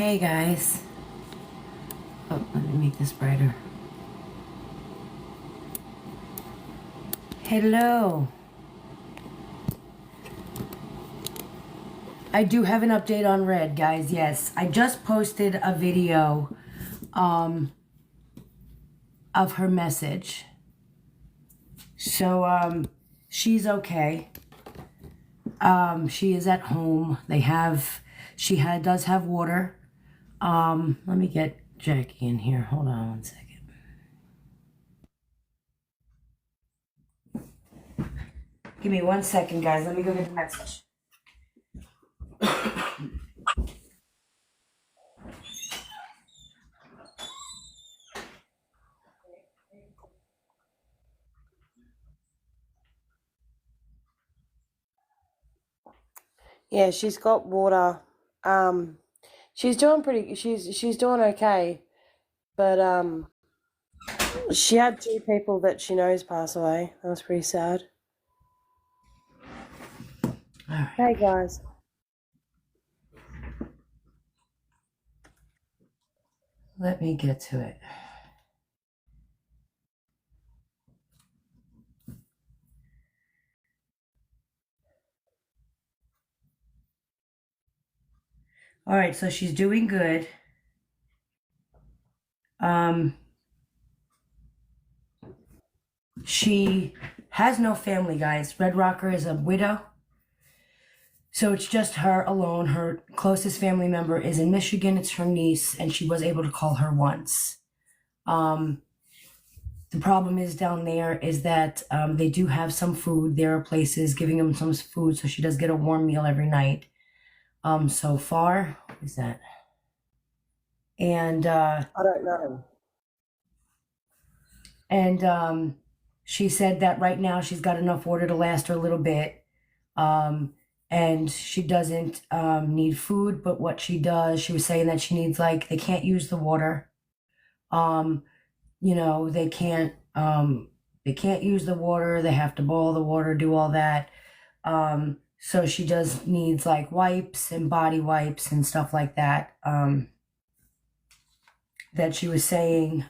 Hey guys. Oh, let me make this brighter. Hello. I do have an update on Red, guys. Yes, I just posted a video of her message. So she's okay. She is at home. Does have water. Let me get Jackie in here. Hold on one second. Give me 1 second, guys. Let me go get the message. Yeah, she's got water. She's doing she's doing okay, but she had 2 people that she knows pass away. That was pretty sad. All right. Hey guys. Let me get to it. All right, so she's doing good. She has no family, guys. Red Rocker is a widow. So it's just her alone. Her closest family member is in Michigan. It's her niece, and she was able to call her once. The problem is down there is that they do have some food. There are places giving them some food, so she does get a warm meal every night. So far, what is that? And I don't know. And she said that right now she's got enough water to last her a little bit. And she doesn't need food, but what she does, she was saying that she needs, like, they can't use the water. They can't use the water. They have to boil the water, do all that. So she just needs, like, wipes and body wipes and stuff like that. That she was saying.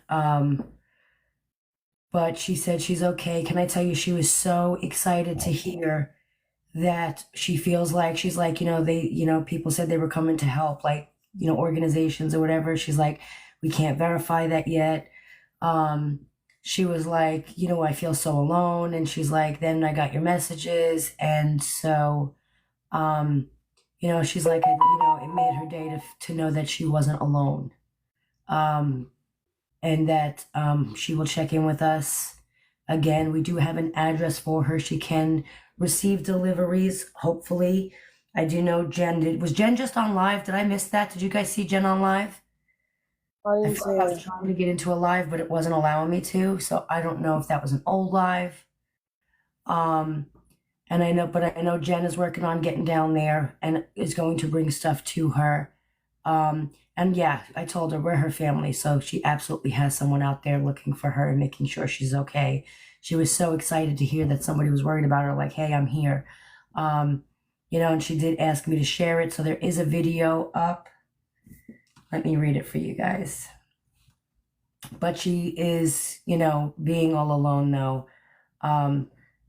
But she said she's okay. Can I tell you, she was so excited to hear that she feels like, she's like, people said they were coming to help, like, organizations or whatever. She's like, we can't verify that yet. She was like, I feel so alone. And she's like, then I got your messages. And so, she's like, it made her day to know that she wasn't alone. And that she will check in with us. Again, we do have an address for her. She can receive deliveries, hopefully. I do know Jen was Jen just on live? Did I miss that? Did you guys see Jen on live? I feel like I was trying to get into a live, but it wasn't allowing me to. So I don't know if that was an old live. And I know Jen is working on getting down there and is going to bring stuff to her. And yeah, I told her we're her family, so she absolutely has someone out there looking for her and making sure she's okay. She was so excited to hear that somebody was worried about her, like, hey, I'm here. And she did ask me to share it, so there is a video up. Let me read it for you guys. But she is, being all alone, though,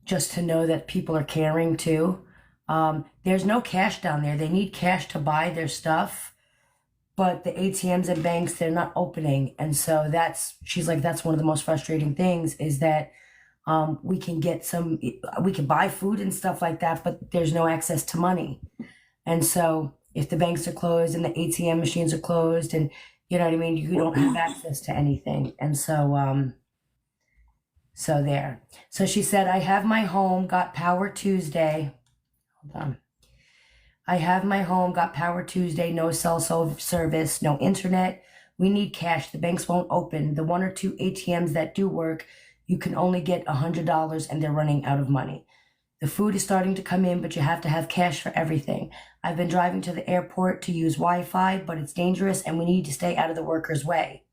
just to know that people are caring, too. There's no cash down there. They need cash to buy their stuff. But the ATMs and banks, they're not opening. And so she's like, that's one of the most frustrating things is that we can buy food and stuff like that, but there's no access to money. And so if the banks are closed and the ATM machines are closed and, you know what I mean, you don't have access to anything. And so, so there. So she said, I have my home, got power Tuesday. Hold on. I have my home, got power Tuesday, no cell service, no internet. We need cash. The banks won't open. The 1 or 2 ATMs that do work, you can only get $100 and they're running out of money. The food is starting to come in, but you have to have cash for everything. I've been driving to the airport to use Wi-Fi, but it's dangerous and we need to stay out of the workers' way.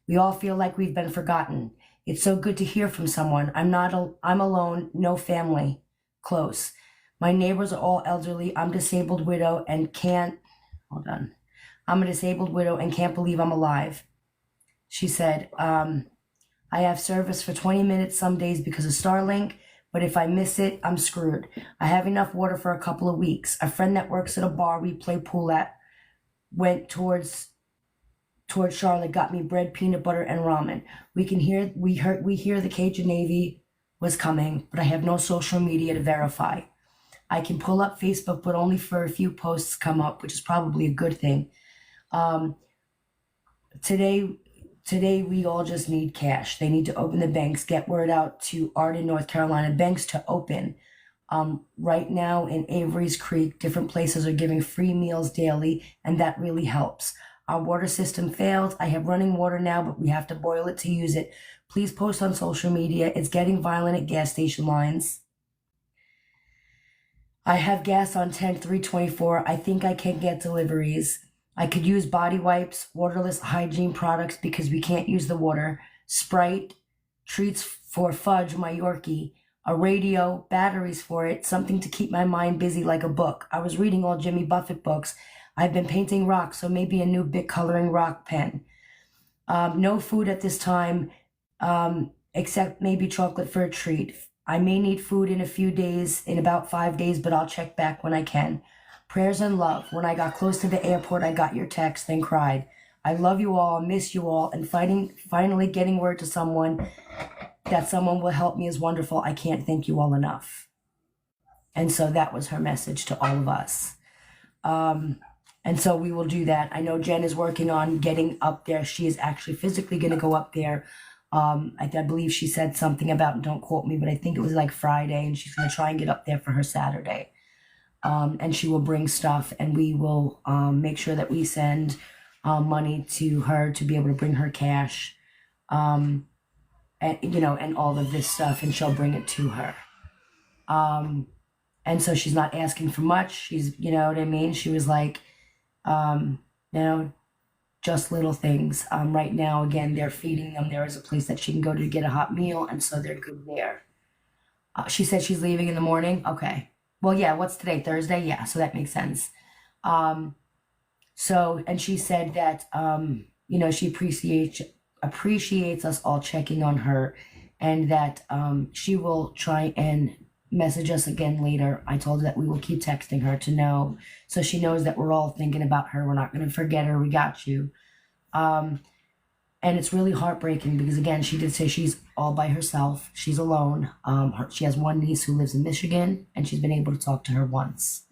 We all feel like we've been forgotten. It's so good to hear from someone. I'm alone, no family close. My neighbors are all elderly. I'm disabled widow and can't, hold on. I'm a disabled widow and can't believe I'm alive. She said, I have service for 20 minutes some days because of Starlink, but if I miss it, I'm screwed. I have enough water for a couple of weeks. A friend that works at a bar we play pool at went towards Charlotte, got me bread, peanut butter, and ramen. We hear the Cajun Navy was coming, but I have no social media to verify. I can pull up Facebook, but only for a few posts come up, which is probably a good thing. Um, today we all just need cash. They need to open the banks, get word out to Arden, North Carolina banks to open. Right now in Avery's Creek, different places are giving free meals daily, and that really helps. Our water system failed. I have running water now, but we have to boil it to use it. Please post on social media. It's getting violent at gas station lines. I have gas on tank 324. I think I can get deliveries. I could use body wipes, waterless hygiene products because we can't use the water, Sprite, treats for Fudge, my Yorkie, a radio, batteries for it, something to keep my mind busy like a book. I was reading all Jimmy Buffett books. I've been painting rocks, so maybe a new Bic coloring rock pen. No food at this time, except maybe chocolate for a treat. I may need food in a few days, in about 5 days, but I'll check back when I can. Prayers and love. When I got close to the airport, I got your text, then cried. I love you all, miss you all, and finally getting word to someone that someone will help me is wonderful. I can't thank you all enough. And so that was her message to all of us. And so we will do that. I know Jen is working on getting up there. She is actually physically going to go up there. I believe she said something about, don't quote me, but I think it was like Friday, and she's going to try and get up there for her Saturday. And she will bring stuff, and we will make sure that we send money to her to be able to bring her cash, and and all of this stuff, and she'll bring it to her. And so she's not asking for much. She's, you know what I mean? She was like, just little things. Right now, again, they're feeding them. There is a place that she can go to get a hot meal, and so they're good there. She said she's leaving in the morning. Okay. Well, yeah, what's today? Thursday? Yeah, so that makes sense. And she said that, she appreciates us all checking on her, and that she will try and message us again later. I told her that we will keep texting her to know, so she knows that we're all thinking about her. We're not going to forget her. We got you. And it's really heartbreaking because, again, she did say she's all by herself. She's alone. She has one niece who lives in Michigan, and she's been able to talk to her once.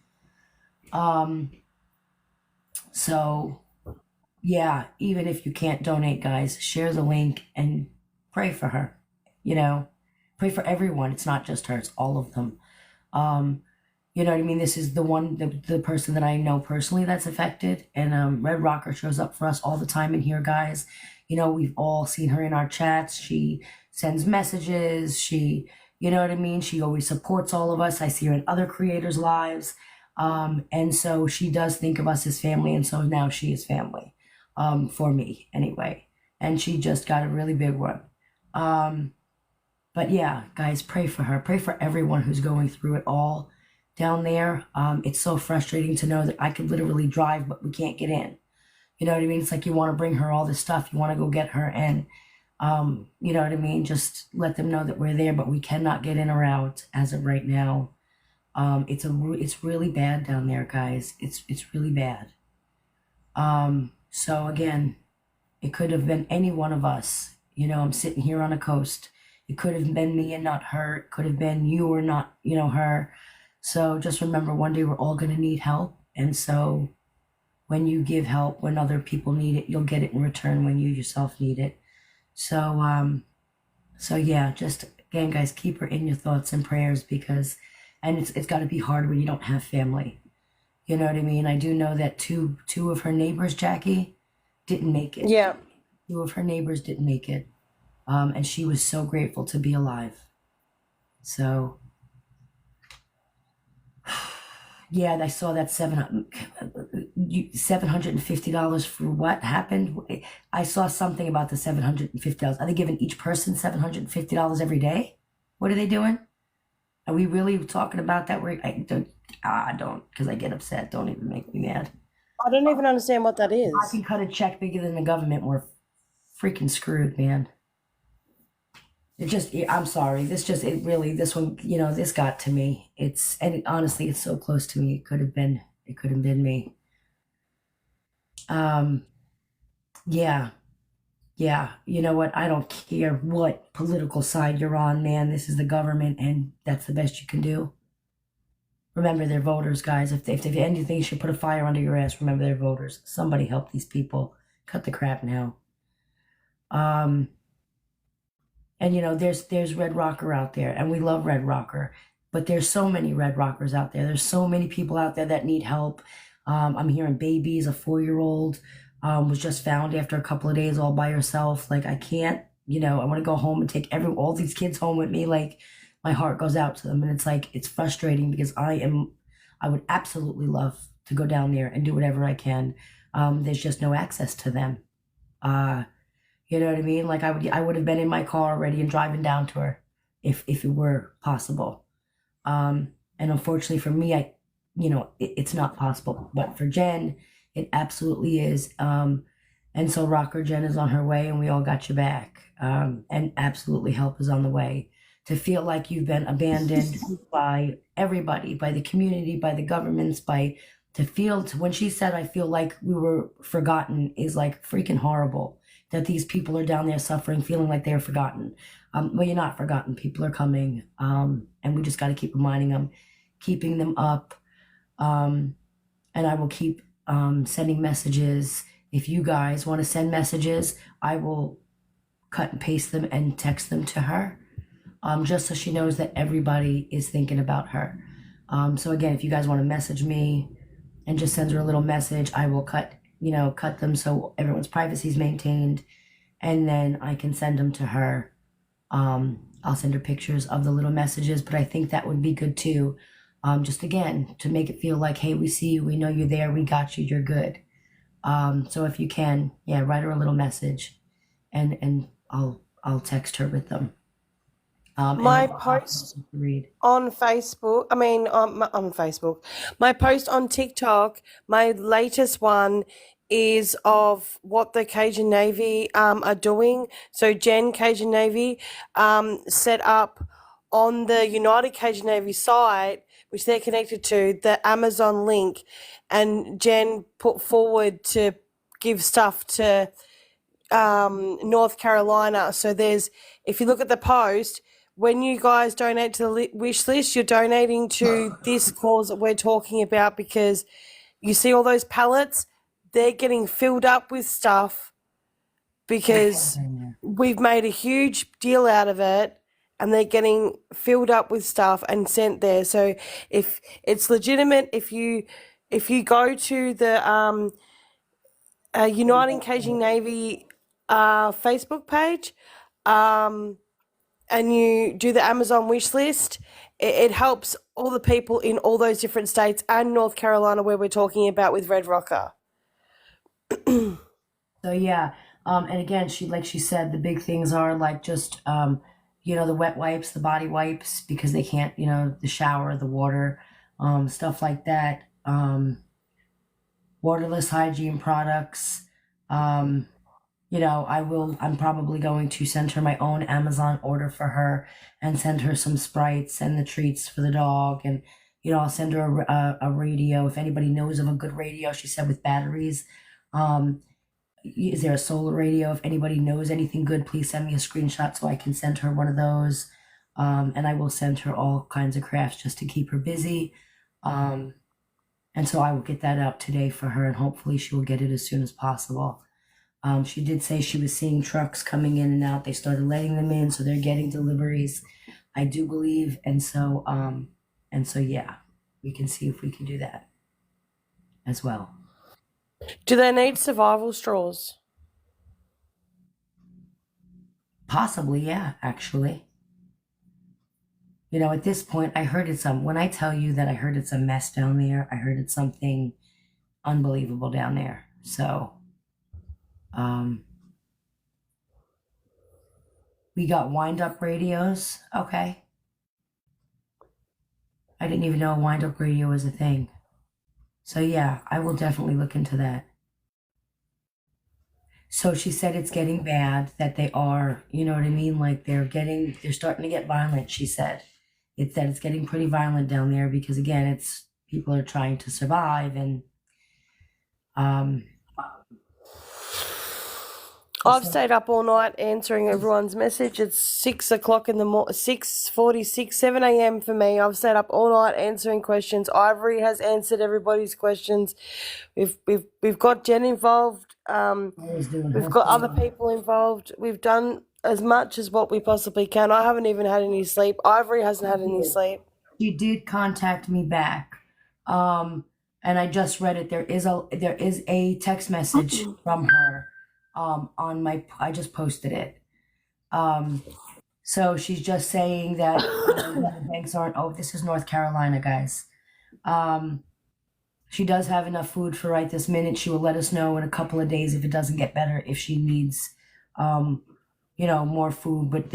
So, yeah, even if you can't donate, guys, share the link and pray for her. Pray for everyone. It's not just her. It's all of them. You know what I mean? This is the person that I know personally that's affected. And Red Rocker shows up for us all the time in here, guys. We've all seen her in our chats. She sends messages. She, you know what I mean? She always supports all of us. I see her in other creators' lives. And so she does think of us as family. And so now she is family, for me anyway. And she just got a really big one. But yeah, guys, pray for her. Pray for everyone who's going through it all down there. It's so frustrating to know that I could literally drive, but we can't get in. You know what I mean? It's like you want to bring her all this stuff. You want to go get her, and you know what I mean? Just let them know that we're there, but we cannot get in or out as of right now. It's really bad down there, guys. It's really bad. So again, it could have been any one of us. I'm sitting here on a coast. It could have been me and not her. It could have been you or not, her. So just remember, one day we're all going to need help. And so when you give help, when other people need it, you'll get it in return when you yourself need it. So yeah, just again, guys, keep her in your thoughts and prayers, because, and it's got to be hard when you don't have family. You know what I mean? I do know that two of her neighbors, Jackie, didn't make it. Yeah. 2 of her neighbors didn't make it. And she was so grateful to be alive. So, yeah, I saw that $750 for what happened. I saw something about the $750. Are they giving each person $750 every day? What are they doing? Are we really talking about that? I don't, because I get upset. Don't even make me mad. I don't even understand what that If I is. can cut a check bigger than the government, we're freaking screwed, man. It just, I'm sorry. This just, it really, this one, this got to me. Honestly, it's so close to me. It could have been me. Um, yeah, yeah. You know what? I don't care what political side you're on, man. This is the government, and that's the best you can do. Remember, they're voters, guys. If anything should put a fire under your ass, remember they're voters. Somebody help these people. Cut the crap now. Um, and there's Red Rocker out there, and we love Red Rocker, but there's so many Red Rockers out there. There's so many people out there that need help. I'm hearing babies. A 4-year-old was just found after a couple of days all by herself. Like I can't, I want to go home and take all these kids home with me. Like my heart goes out to them, and it's like it's frustrating because I would absolutely love to go down there and do whatever I can. There's just no access to them. Uh, you know what I mean? Like I would have been in my car already and driving down to her if it were possible. And unfortunately for me, it's not possible. But for Jen, it absolutely is. And so Rocker Jen is on her way, and we all got your back. And absolutely help is on the way. To feel like you've been abandoned by everybody, by the community, by the governments, when she said, I feel like we were forgotten, is like freaking horrible that these people are down there suffering, feeling like they're forgotten. Well, you're not forgotten. People are coming, and we just got to keep reminding them, keeping them up. Um, and I will keep sending messages. If you guys want to send messages, I will cut and paste them and text them to her, just so she knows that everybody is thinking about her. So again, if you guys want to message me and just send her a little message, I will cut them so everyone's privacy is maintained, and then I can send them to her. I'll send her pictures of the little messages, but I think that would be good too. Just again, to make it feel like, hey, we see you, we know you're there, we got you, you're good. So if you can, yeah, write her a little message, and I'll text her with them. And I My will have post something to read. on Facebook, I mean, on Facebook, my post on TikTok, my latest one is of what the Cajun Navy are doing. So Jen Cajun Navy set up on the United Cajun Navy site, which they're connected to, the Amazon link, and Jen put forward to give stuff to North Carolina. So if you look at the post, when you guys donate to the wish list, you're donating to this cause that we're talking about, because you see all those pallets, they're getting filled up with stuff because we've made a huge deal out of it, and they're getting filled up with stuff and sent there. So if it's legitimate, if you go to the Uniting Caging Navy Facebook page, um, and you do the Amazon wish list, it helps all the people in all those different states and North Carolina where we're talking about with Red Rocker. So yeah, and again, like she said, the big things are like just the wet wipes, the body wipes, because they can't, the shower, the water, stuff like that. Waterless hygiene products. Um, I'm probably going to send her my own Amazon order for her, and send her some Sprites and the treats for the dog. And, I'll send her a radio. If anybody knows of a good radio, she said, with batteries. Um, is there a solar radio? If anybody knows anything good, please send me a screenshot so I can send her one of those. And I will send her all kinds of crafts just to keep her busy. Um, and so I will get that out today for her, and hopefully she will get it as soon as possible. She did say she was seeing trucks coming in and out. They started letting them in, so they're getting deliveries, I do believe. And so yeah, we can see if we can do that as well. Do they need survival straws? Possibly, yeah, actually. At this point, when I tell you that I heard it's a mess down there, I heard it's something unbelievable down there. So, um, we got wind up radios. Okay. I didn't even know a wind up radio was a thing. So yeah, I will definitely look into that. So she said it's getting bad, that they are, you know what I mean? Like they're starting to get violent, she said. It's that it's getting pretty violent down there because again, it's people are trying to survive and um she I've said, stayed up all night answering everyone's message. It's 6 o'clock in the morning, 6:46, 7 a.m. for me. I've stayed up all night answering questions. Ivory has answered everybody's questions. We've got Jen involved. I was doing We've her got other thing. people involved. We've done as much as what we possibly can. I haven't even had any sleep. Ivory hasn't had any sleep. She did contact me back. Um, and I just read it. There is a text message from her on my I just posted it. Um, so she's just saying that yeah, the banks aren't oh, this is North Carolina, guys. Um, she does have enough food for right this minute. She will let us know in a couple of days if it doesn't get better, if she needs um more food, but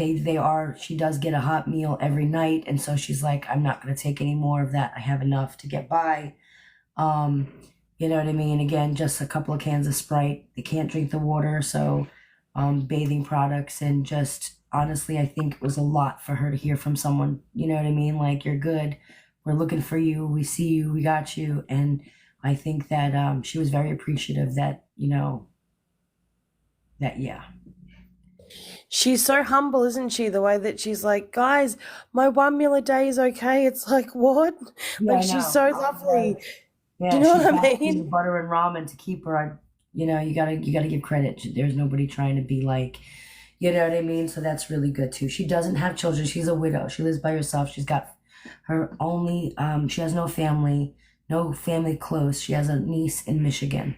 she does get a hot meal every night, and so she's like, I'm not going to take any more of that. I have enough to get by. um you know what I mean? Again, just a couple of cans of Sprite. They can't drink the water, so bathing products, and just honestly, I think it was a lot for her to hear from someone, you know what I mean? Like, you're good, we're looking for you, we see you, we got you. And I think that she was very appreciative that, yeah. She's so humble, isn't she? The way that she's like, guys, my 1 meal a day is okay. It's like, what? Yeah, Like, I she's know. so Yeah. lovely. Do Yeah, you know she's what I asking mean? butter and ramen to keep her. You gotta give credit. There's nobody trying to be like, you know what I mean? So that's really good too. She doesn't have children. She's a widow. She lives by herself. She's got her only. She has no family, no family close. She has a niece in Michigan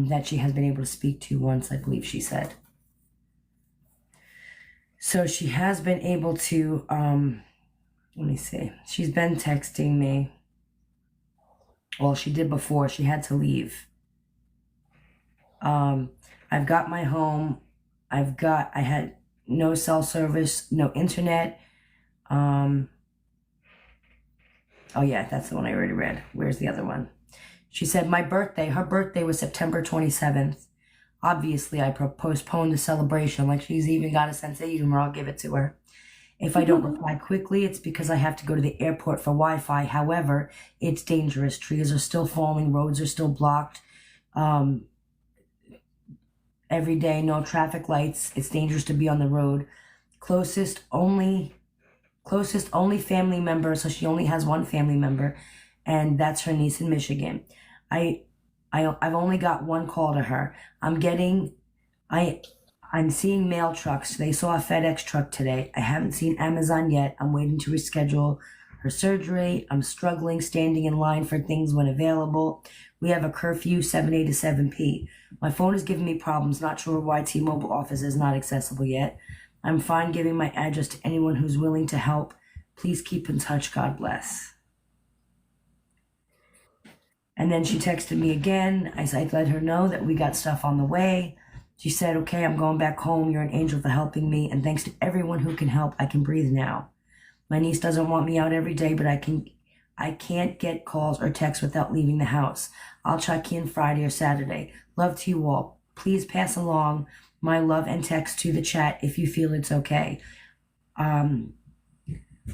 that she has been able to speak to once, I believe she said. So she has been able to. Let me see. She's been texting me. Well, she did before. She had to leave. Um, I've got my home. I had no cell service, no internet. Um, oh yeah, that's the one I already read. Where's the other one? She said her birthday was September 27th. Obviously, I postponed the celebration. Like, she's even got a sense of humor. I'll give it to her. If I don't reply quickly, it's because I have to go to the airport for Wi-Fi. However, it's dangerous. Trees are still falling. Roads are still blocked. Um, every day, no traffic lights. It's dangerous to be on the road. Closest only family member, so she only has one family member, and that's her niece in Michigan. I I've only got one call to her. I I'm seeing mail trucks. They saw a FedEx truck today. I haven't seen Amazon yet. I'm waiting to reschedule her surgery. I'm struggling standing in line for things when available. We have a curfew 7 a to 7 p. My phone is giving me problems. Not sure why T-Mobile office is not accessible yet. I'm fine giving my address to anyone who's willing to help. Please keep in touch. God bless. And then she texted me again. I let her know that we got stuff on the way. She said, okay, I'm going back home. You're an angel for helping me. And thanks to everyone who can help, I can breathe now. My niece doesn't want me out every day, but I can't get calls or texts without leaving the house. I'll check in Friday or Saturday. Love to you all. Please pass along my love and text to the chat if you feel it's okay.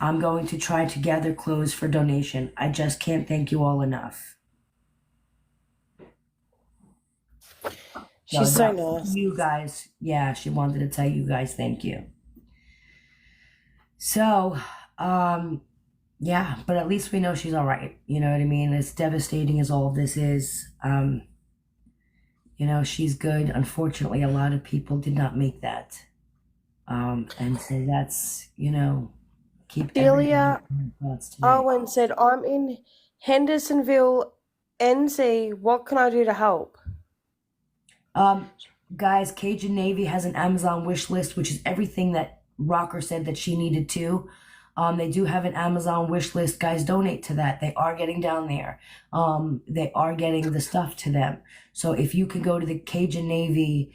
I'm going to try to gather clothes for donation. I just can't thank you all enough. So She's so that nice. you guys, yeah, she wanted to tell you guys thank you. So, yeah, but at least we know she's all right. You know what I mean? As devastating as all of this is, she's good. Unfortunately, a lot of people did not make that. And so that's, keep everybody Celia in your thoughts today. Owen said, I'm in Hendersonville, NC. What can I do to help? Um, guys, Cajun Navy has an Amazon wish list, which is everything that Rocker said that she needed to. They do have an Amazon wish list. Guys, donate to that. They are getting down there. They are getting the stuff to them. So if you could go to the Cajun Navy,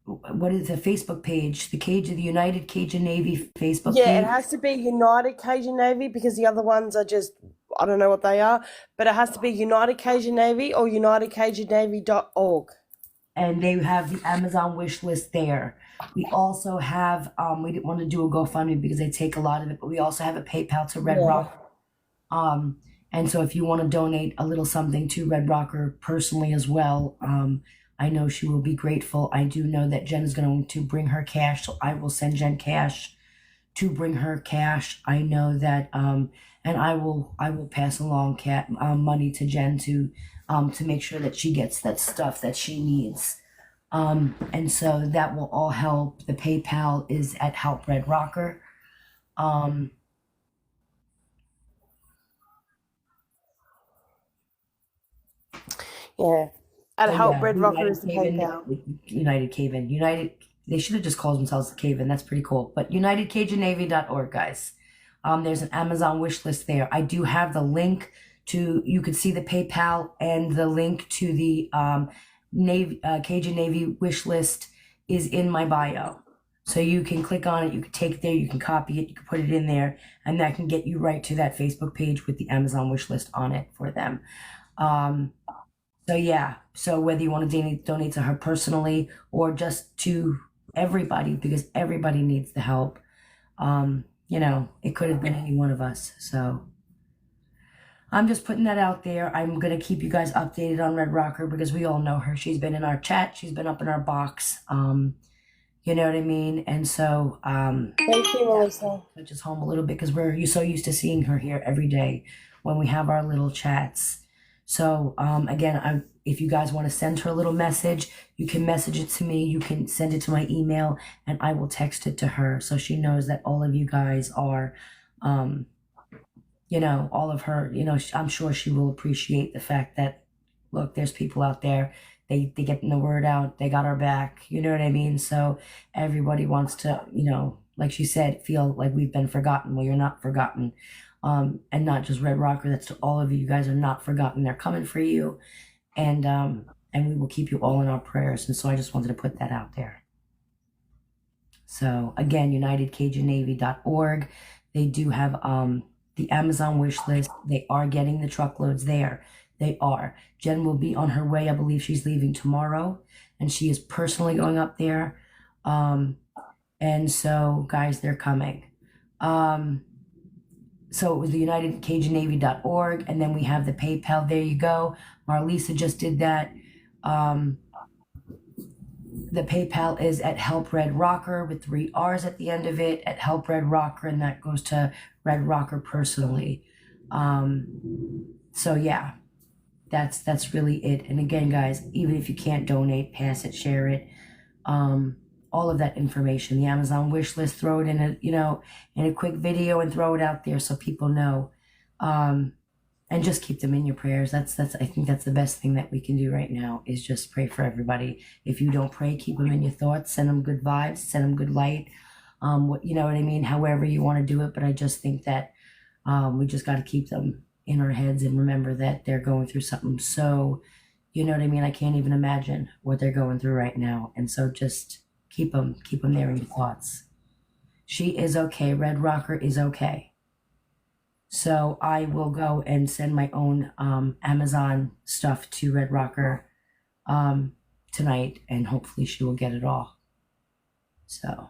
what is the Facebook page? The United Cajun Navy Facebook Yeah, it page. has to be United Cajun Navy because the other ones are just I don't know what they are, but it has to be United Cajun Navy or unitedcajunnavy.org. And they have the Amazon wish list there. We also have, we didn't want to do a GoFundMe because they take a lot of it, but we also have a PayPal to Red Yeah. Rock. And so if you want to donate a little something to Red Rocker personally as well, I know she will be grateful. I do know that Jen is going to bring her cash, so I will send Jen cash to bring her cash. I know that, and I will pass along money to Jen to make sure that she gets that stuff that she needs. And so that will all help. The PayPal is at Help Red Rocker. Yeah. At So Help yeah, Red Rocker is the PayPal. United Caven. They should have just called themselves the Caven. That's pretty cool. But UnitedCajunNavy.org, guys. There's an Amazon wish list there. I do have the link to, you could see the PayPal and the link to the Cajun Navy wish list is in my bio. So you can click on it, you can take it there, you can copy it, you can put it in there, and that can get you right to that Facebook page with the Amazon wish list on it for them. So yeah, so whether you want to donate to her personally or just to everybody, because everybody needs the help. You know, it could have been any one of us. So I'm just putting that out there. I'm going to keep you guys updated on Red Rocker because we all know her. She's been in our chat. She's been up in our box. You know what I mean? And so, Thank you, Melissa. touches home a little bit because we're so used to seeing her here every day when we have our little chats. So again, if you guys want to send her a little message, you can message it to me. You can send it to my email, and I will text it to her so she knows that all of you guys are, you know, all of her. You know, I'm sure she will appreciate the fact that, look, there's people out there. They getting the word out. They got our back. You know what I mean? So everybody wants to, you know, like she said, feel like we've been forgotten. Well, you're not forgotten. And not just Red Rocker. That's to all of you. You guys are not forgotten. They're coming for you, and we will keep you all in our prayers. And so I just wanted to put that out there. So again, UnitedCajunNavy.org. They do have the Amazon wish list. They are getting the truckloads there. They are. Jen will be on her way. I believe she's leaving tomorrow, and she is personally going up there. And so, guys, they're coming. So it was the UnitedCajunNavy.org, and then we have the PayPal. There you go. Marlisa just did that. The PayPal is at Help Red Rocker with 3 R's at the end of it, at Help Red Rocker, and that goes to Red Rocker personally. So yeah, that's really it. And again, guys, even if you can't donate, pass it, share it. All of that information, the Amazon wish list, throw it in a, you know, in a quick video and throw it out there so people know. And just keep them in your prayers. I think that's the best thing that we can do right now is just pray for everybody. If you don't pray, keep them in your thoughts, send them good vibes, send them good light. You know what I mean? However you want to do it. But I just think that we just got to keep them in our heads and remember that they're going through something. So, you know what I mean? I can't even imagine what they're going through right now. And so just keep them there in your thoughts. She is okay. Red Rocker is okay. So I will go and send my own Amazon stuff to Red Rocker tonight, and hopefully she will get it all. So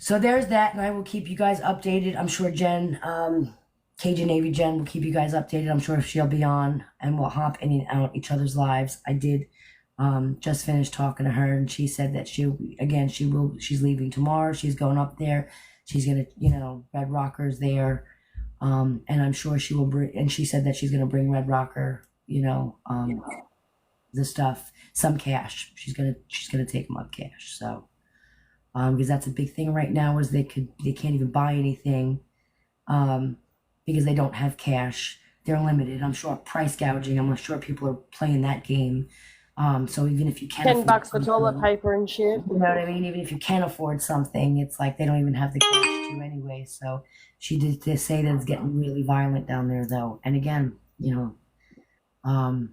there's that, and I will keep you guys updated. I'm sure Jen, Cajun Navy Jen, will keep you guys updated. I'm sure she'll be on, and we'll hop in and out each other's lives. I did just finished talking to her, and she said that she's leaving tomorrow. She's going up there. She's gonna, you know, Red Rocker's there, and I'm sure she will bring. And she said that she's gonna bring Red Rocker, you know, the stuff, some cash. She's gonna take them up cash. So, because that's a big thing right now is they can't even buy anything, because they don't have cash. They're limited. I'm sure price gouging. I'm sure people are playing that game. So even if you can $10 for toilet paper and shit. You know what I mean? Even if you can afford something, it's like they don't even have the cash to anyway. So she did say that it's getting really violent down there, though. And again, you know,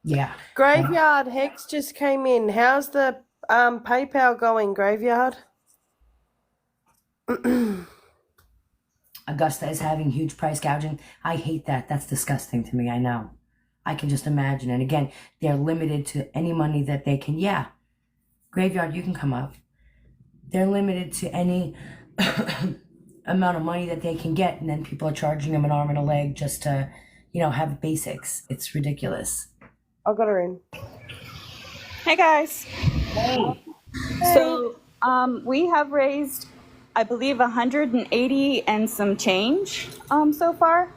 yeah. Graveyard Hex just came in. How's the PayPal going, Graveyard? Augusta is having huge price gouging. I hate that. That's disgusting to me. I know. I can just imagine. And again, they're limited to any money that they can. Yeah, Graveyard, you can come up. They're limited to any amount of money that they can get, and then people are charging them an arm and a leg just to, have basics. It's ridiculous. I got her in. Hey guys. Hey, So we have raised, I believe, 180 and some change so far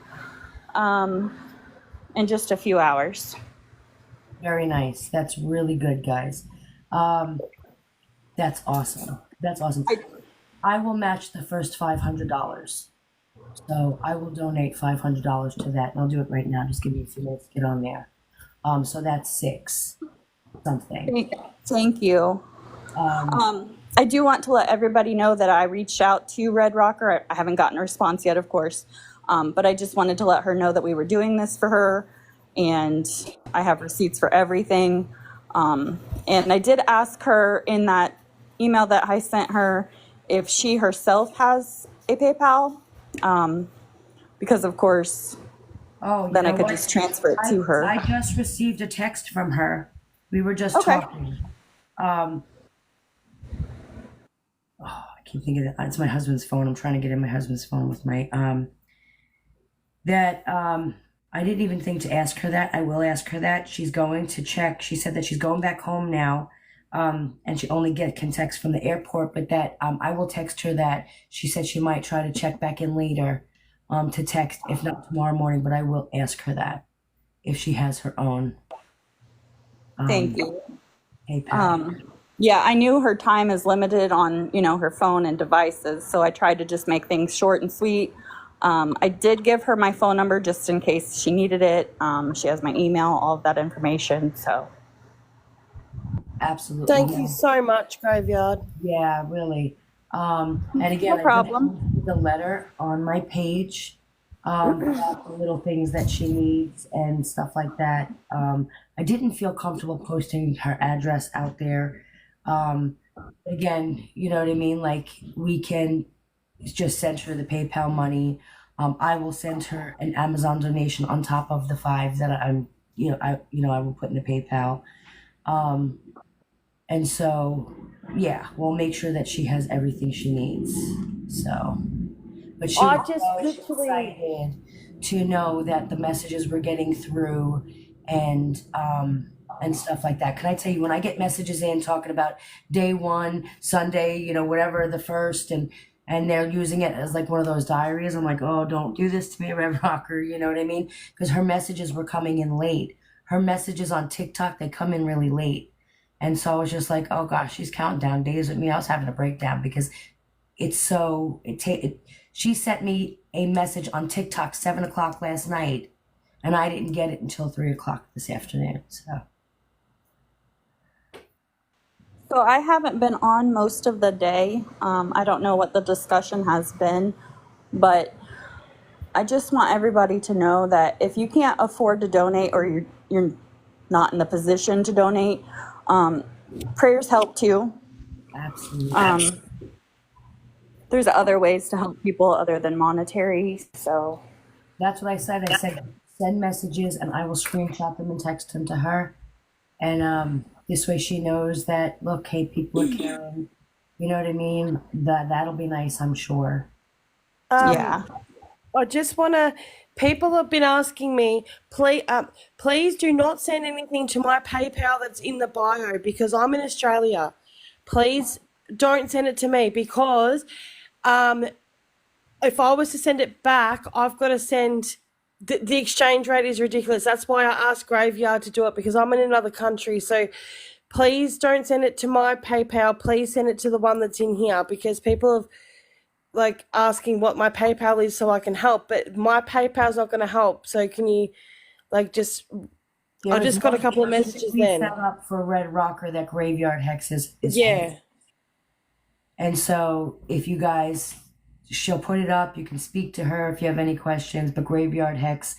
in just a few hours. very nice. That's really good, guys. That's awesome. That's awesome. I will match the first $500. So I will donate $500 to that, and I'll do it right now. Just give me a few minutes to get on there. So that's six something. Thank you. I do want to let everybody know that I reached out to Red Rocker. I haven't gotten a response yet, of course, but I just wanted to let her know that we were doing this for her, and I have receipts for everything. And I did ask her in that email that I sent her if she herself has a PayPal, because of course, Oh, then I could just transfer it to her. I just received a text from her. We were just Okay. talking. I can't think of it. It's my husband's phone. I'm trying to get in my husband's phone with my I didn't even think to ask her that. I will ask her that. She's going to check. She said that she's going back home now. And she only can text from the airport, but that I will text her that. She said she might try to check back in later to text, if not tomorrow morning, but I will ask her that if she has her own Thank you. PayPal. Yeah, I knew her time is limited on, her phone and devices, so I tried to just make things short and sweet. I did give her my phone number just in case she needed it. She has my email, all of that information, so. Absolutely. Thank yeah. you so much, Graveyard. Yeah, really. And again, No problem. I put the letter on my page about the little things that she needs and stuff like that. I didn't feel comfortable posting her address out there. Again, you know what I mean? Like, we can just send her the PayPal money. I will send her an Amazon donation on top of the 5 that I will put in the PayPal. And so, yeah, we'll make sure that she has everything she needs. So, but she I was just so literally- excited to know that the messages were getting through and stuff like that. Can I tell you, when I get messages in talking about day 1, Sunday, whatever, the first, and they're using it as like one of those diaries, I'm like, oh, don't do this to me, Rev Rocker, you know what I mean? Because her messages were coming in late. Her messages on TikTok, they come in really late. And so I was just like, oh gosh, she's counting down days with me. I was having a breakdown because it's so, she sent me a message on TikTok 7 o'clock last night, and I didn't get it until 3 o'clock this afternoon. So I haven't been on most of the day. I don't know what the discussion has been, but I just want everybody to know that if you can't afford to donate or you're not in the position to donate, prayers help too. Absolutely. There's other ways to help people other than monetary. So That's what I said. I said, send messages and I will screenshot them and text them to her. And this way she knows that, look, hey, people are caring. You know what I mean? That'll be nice, I'm sure. yeah. I just want to. People have been asking me, please do not send anything to my PayPal that's in the bio because I'm in Australia. Please don't send it to me because if I was to send it back, I've got to send. The exchange rate is ridiculous. That's why I asked Graveyard to do it because I'm in another country. So please don't send it to my PayPal. Please send it to the one that's in here because people have asking what my PayPal is so I can help, but my PayPal's not going to help. So can you just? I just got a couple of messages then. Set up for Red Rocker that Graveyard Hex is Yeah. And so if you guys, she'll put it up. You can speak to her if you have any questions. But Graveyard Hex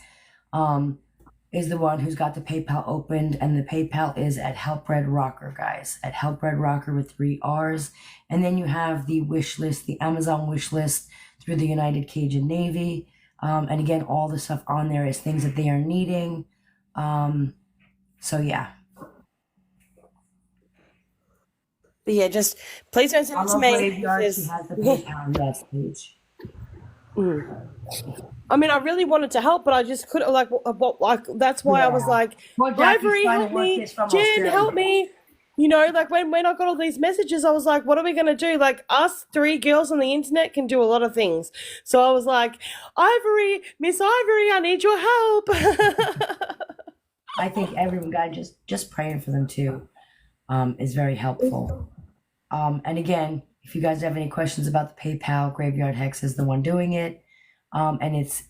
is the one who's got the PayPal opened, and the PayPal is at Help Red Rocker, guys, at Help Red Rocker with 3 R's. And then you have the wish list, the Amazon wish list through the United Cajun Navy. And again, all the stuff on there is things that they are needing. So yeah. But yeah, just please don't send it to me. Graveyard, she because- has the PayPal yes page. I mean, I really wanted to help, but I just couldn't. Like that's why I was Yeah. like, Well, Jackie's Ivory, trying to help work me, this from Jen, Australia. help me. You know, like when I got all these messages, I was like, what are we going to do? Like, us 3 girls on the internet can do a lot of things. So I was like, Ivory, Miss Ivory, I need your help. I think everyone, guys, just praying for them too, is very helpful. And again, if you guys have any questions about the PayPal, Graveyard Hex is the one doing it, and it's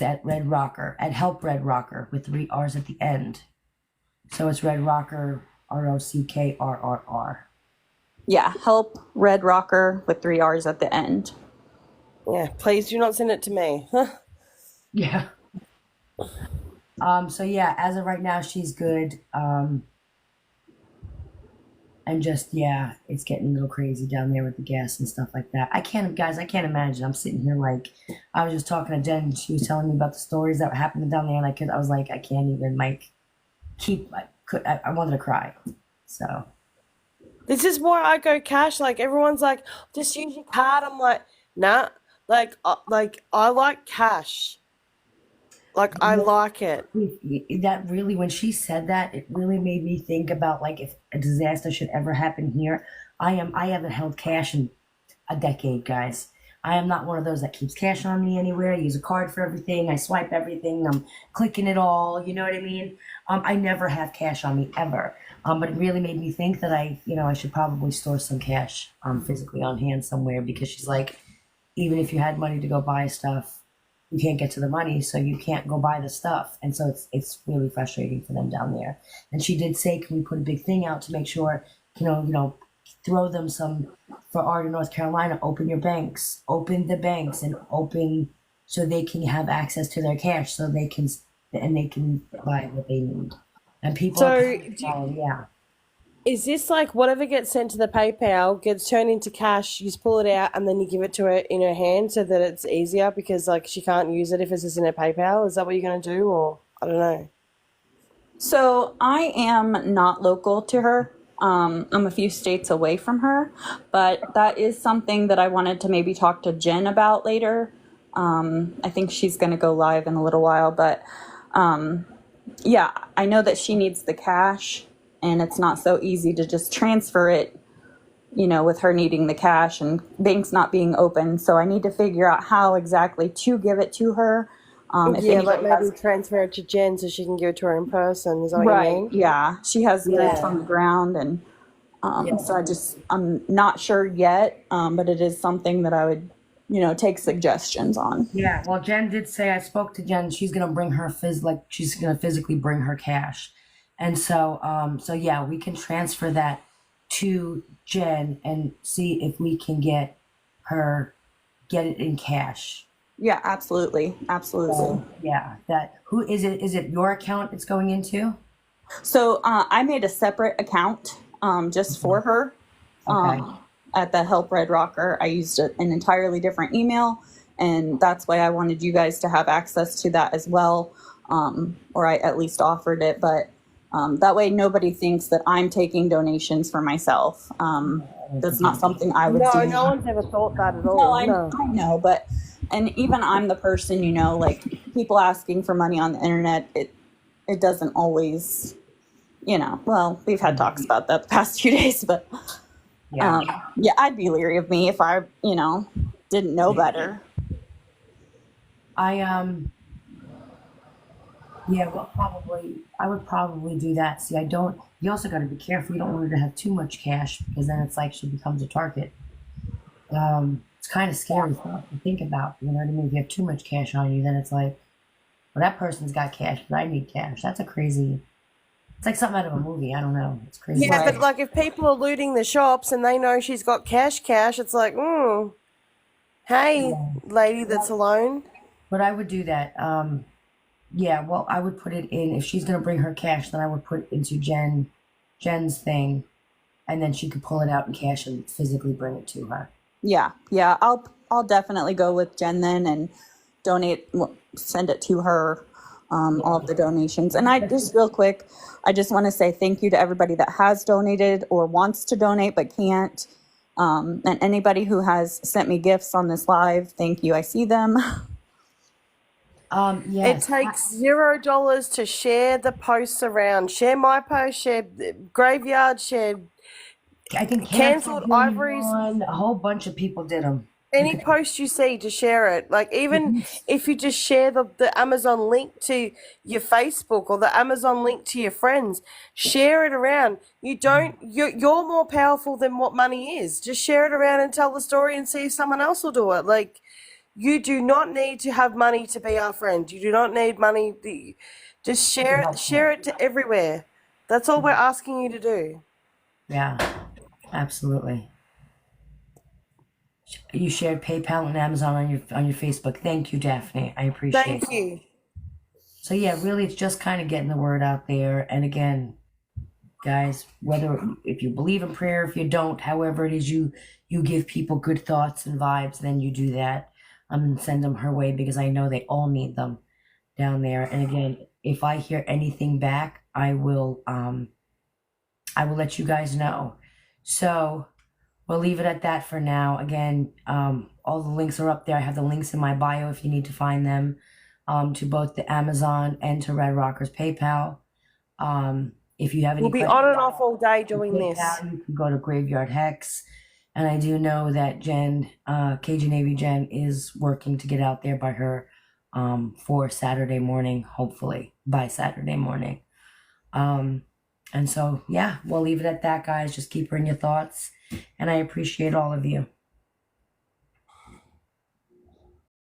at Red Rocker, at Help Red Rocker with 3 R's at the end. So it's Red Rocker, ROCKRRR. Yeah, Help Red Rocker with 3 R's at the end. Yeah, please do not send it to me. Yeah. So yeah, as of right now, she's good. And just, yeah, it's getting a little crazy down there with the gas and stuff like that. I can't imagine. I'm sitting here like, I was just talking to Jen, and she was telling me about the stories that were happening down there, and I was like, I can't even like I wanted to cry. So This is why I go cash. Like everyone's like, just use your card. I'm like, nah. Like I like cash. Like I like it. that really, when she said that, it really made me think about like if a disaster should ever happen here. I haven't held cash in a decade, guys. I am not one of those that keeps cash on me anywhere. I use a card for everything. I swipe everything. I'm clicking it all. You know what I mean? I never have cash on me ever. But it really made me think that I should probably store some cash physically on hand somewhere, because she's like, even if you had money to go buy stuff, you can't get to the money, so you can't go buy the stuff. And so it's really frustrating for them down there. And she did say, can we put a big thing out to make sure, throw them some for Art in North Carolina, open the banks and open so they can have access to their cash, so they can buy what they need. And people So, yeah. Is this like whatever gets sent to the PayPal gets turned into cash? You just pull it out and then you give it to her in her hand so that it's easier, because like she can't use it if it's just in her PayPal. Is that what you're gonna do, or I don't know? So I am not local to her. I'm a few states away from her, but that is something that I wanted to maybe talk to Jen about later. I think she's going to go live in a little while, but yeah, I know that she needs the cash, and it's not so easy to just transfer it, with her needing the cash and banks not being open. So I need to figure out how exactly to give it to her. If Yeah, like anybody maybe has, transfer it to Jen so she can give it to her in person. Is that what right, you mean? yeah, she has boots Yeah. on the ground, and so I'm not sure yet, but it is something that I would, take suggestions on. Yeah, well, Jen did say, I spoke to Jen, she's gonna bring her she's gonna physically bring her cash. And so yeah, we can transfer that to Jen and see if we can get it in cash. Yeah, absolutely, absolutely. Yeah, who is it? Is it your account it's going into? So I made a separate account just for her. Okay. At the Help Red Rocker, I used an entirely different email, and that's why I wanted you guys to have access to that as well, or I at least offered it. But that way, nobody thinks that I'm taking donations for myself. That's not something I would No, do. no one's ever thought that at No, all. I know, but and even I'm the person, like people asking for money on the internet. It doesn't always, Well, we've had talks about that the past few days, but. Yeah. Yeah, I'd be leery of me if I, didn't know better. Yeah, well, I would probably do that. See, you also got to be careful. You don't want her to have too much cash, because then it's like she becomes a target. It's kind of scary to think about. You know what I mean? If you have too much cash on you, then it's like, well, that person's got cash, but I need cash. It's like something out of a movie. I don't know. It's crazy. Yeah, but like if people are looting the shops and they know she's got cash, it's like, hey, lady that's alone. But I would do that. Yeah, well, I would put it in if she's gonna bring her cash, then I would put it into Jen's thing, and then she could pull it out in cash and physically bring it to her. Yeah, yeah, I'll definitely go with Jen then and donate, send it to her, all of the donations. And I just real quick, I just want to say thank you to everybody that has donated or wants to donate but can't. And anybody who has sent me gifts on this live, thank you. I see them. It Yes, takes $0 to share the posts around. Share my post, share Graveyard, share I think cancelled Canceled Ivory's. one. A whole bunch of people did them. Any post you see, to share it. Like, even if you just share the Amazon link to your Facebook or the Amazon link to your friends, share it around. You're more powerful than what money is. Just share it around and tell the story and see if someone else will do it. Like, you do not need to have money to be our friend. You do not need money. Just share it to everywhere. That's all we're asking you to do. Yeah, absolutely. You shared PayPal and Amazon on your Facebook. Thank you, Daphne. I appreciate it. Thank you. So yeah, really, it's just kind of getting the word out there. And again, guys, whether if you believe in prayer, if you don't, however it is you give people good thoughts and vibes, then you do that. And send them her way because I know they all need them down there. And again, if I hear anything back, I will let you guys know. So we'll leave it at that for now. Again, all the links are up there. I have the links in my bio if you need to find them, to both the Amazon and to Red Rocker's PayPal. If you have any We'll be questions on and about off all day doing PayPal, this. you can go to Graveyard Hex. And I do know that Jen, Cajun Navy Jen, is working to get out there by her for Saturday morning, hopefully by Saturday morning. And so, yeah, we'll leave it at that, guys. Just keep her in your thoughts. And I appreciate all of you.